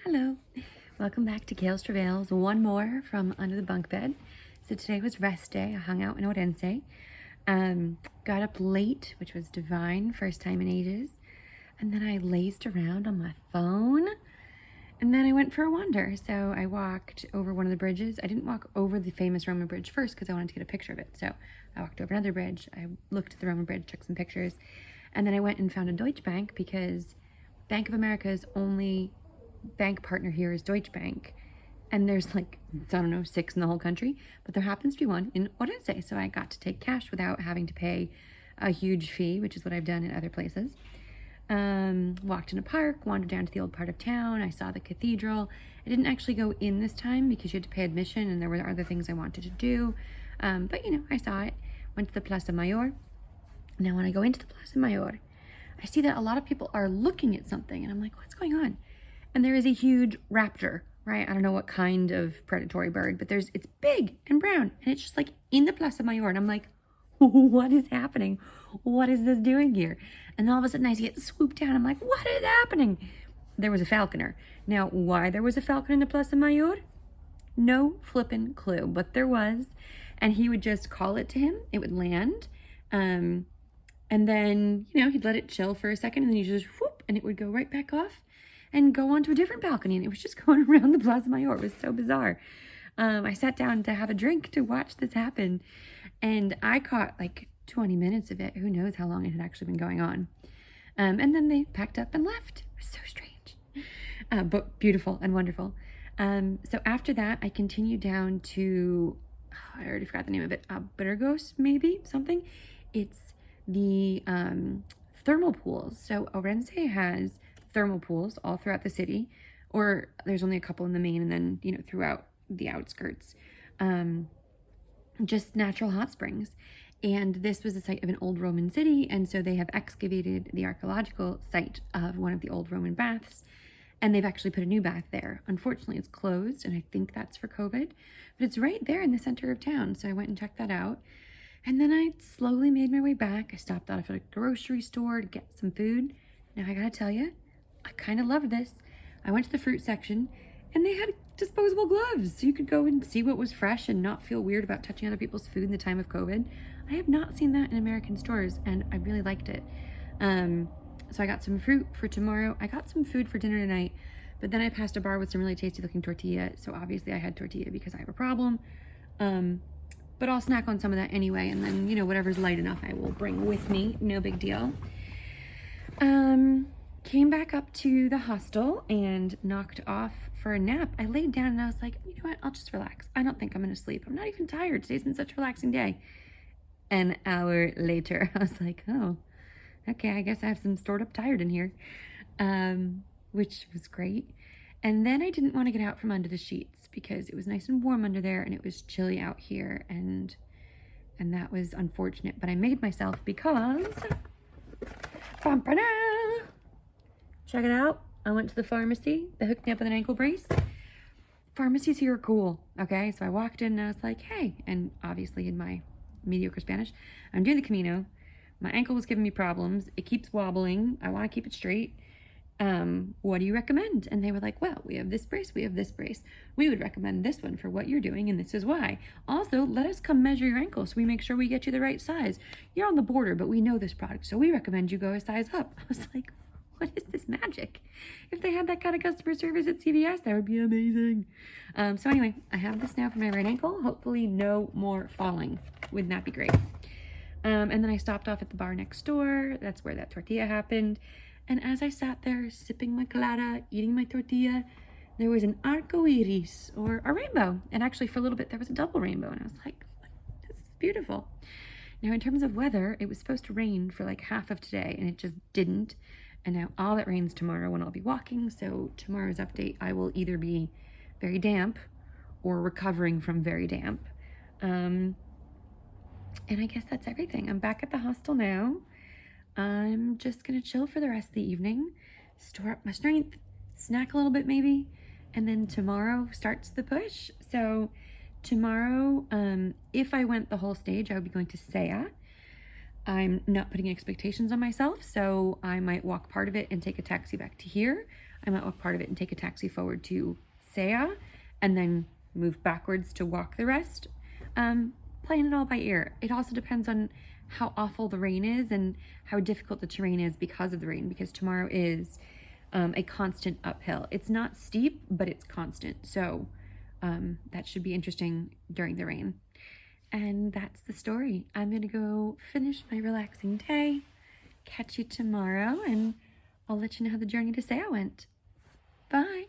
Hello, welcome back to Kale's Travails. One more from under the bunk bed. So today was rest day. I hung out in Ourense. Got up late, which was divine, first time in ages. And then I lazed around on my phone. And then I went for a wander. So I walked over one of the bridges. I didn't walk over the famous Roman bridge first because I wanted to get a picture of it. So I walked over another bridge. I looked at the Roman bridge, took some pictures. And then I went and found a Deutsche Bank because Bank of America's only bank partner here is Deutsche Bank, and there's like, I don't know, 6 in the whole country, but there happens to be one in Ourense, so I got to take cash without having to pay a huge fee, which is what I've done in other places. Walked in a park, wandered down to the old part of town. I saw the cathedral. I didn't actually go in this time because you had to pay admission and there were other things I wanted to do, but you know, I saw it. Went to the Plaza Mayor. Now when I go into the Plaza Mayor, I see that a lot of people are looking at something and I'm like, what's going on? And there is a huge raptor, right? I don't know what kind of predatory bird, but it's big and brown. And it's just like in the Plaza Mayor. And I'm like, what is happening? What is this doing here? And then all of a sudden I see it swoop down. I'm like, what is happening? There was a falconer. Now, why there was a falconer in the Plaza Mayor? No flippin' clue, but there was. And he would just call it to him. It would land. And then, you know, he'd let it chill for a second and then he'd just whoop, and it would go right back off and go onto a different balcony, and it was just going around the Plaza Mayor. It was so bizarre. I sat down to have a drink to watch this happen, and I caught like 20 minutes of it. Who knows how long it had actually been going on. And then they packed up and left. It was so strange, but beautiful and wonderful. So after that, I continued down to, I already forgot the name of it, Burgos, maybe, something. It's the thermal pools. So Ourense has thermal pools all throughout the city, or there's only a couple in the main, and then, you know, throughout the outskirts, just natural hot springs. And this was the site of an old Roman city, and so they have excavated the archaeological site of one of the old Roman baths, and they've actually put a new bath there. Unfortunately, it's closed, and I think that's for COVID, but it's right there in the center of town, so I went and checked that out. And then I slowly made my way back. I stopped off at a grocery store to get some food. Now I gotta tell you, I kind of loved this. I went to the fruit section and they had disposable gloves, so you could go and see what was fresh and not feel weird about touching other people's food in the time of COVID. I have not seen that in American stores, and I really liked it. So I got some fruit for tomorrow. I got some food for dinner tonight, but then I passed a bar with some really tasty looking tortilla, so obviously I had tortilla because I have a problem. But I'll snack on some of that anyway, and then, you know, whatever's light enough I will bring with me. No big deal. Came back up to the hostel and knocked off for a nap. I laid down and I was like, you know what? I'll just relax. I don't think I'm going to sleep. I'm not even tired. Today's been such a relaxing day. An hour later, I was like, oh, okay, I guess I have some stored up tired in here, which was great. And then I didn't want to get out from under the sheets because it was nice and warm under there and it was chilly out here, and that was unfortunate. But I made myself because check it out. I went to the pharmacy. They hooked me up with an ankle brace. Pharmacies here are cool, okay? So I walked in and I was like, hey, and obviously in my mediocre Spanish, I'm doing the Camino. My ankle was giving me problems. It keeps wobbling. I want to keep it straight. What do you recommend? And they were like, well, we have this brace, we have this brace. We would recommend this one for what you're doing, and this is why. Also, let us come measure your ankle so we make sure we get you the right size. You're on the border, but we know this product, so we recommend you go a size up. I was like, what is this magic? If they had that kind of customer service at CVS, that would be amazing. So anyway, I have this now for my right ankle. Hopefully no more falling. Wouldn't that be great? And then I stopped off at the bar next door. That's where that tortilla happened. And as I sat there sipping my clara, eating my tortilla, there was an arco iris, or a rainbow. And actually for a little bit there was a double rainbow. And I was like, this is beautiful. Now in terms of weather, it was supposed to rain for like half of today and it just didn't. And now all that rains tomorrow when I'll be walking. So tomorrow's update, I will either be very damp or recovering from very damp. And I guess that's everything. I'm back at the hostel now. I'm just gonna chill for the rest of the evening, store up my strength, snack a little bit maybe, and then tomorrow starts the push. So tomorrow, if I went the whole stage, I would be going to Saya. I'm not putting expectations on myself, so I might walk part of it and take a taxi back to here. I might walk part of it and take a taxi forward to Saya and then move backwards to walk the rest. Playing it all by ear. It also depends on how awful the rain is and how difficult the terrain is because of the rain, because tomorrow is a constant uphill. It's not steep, but it's constant. So that should be interesting during the rain. And that's the story. I'm going to go finish my relaxing day, catch you tomorrow, and I'll let you know how the journey to Saya went. Bye.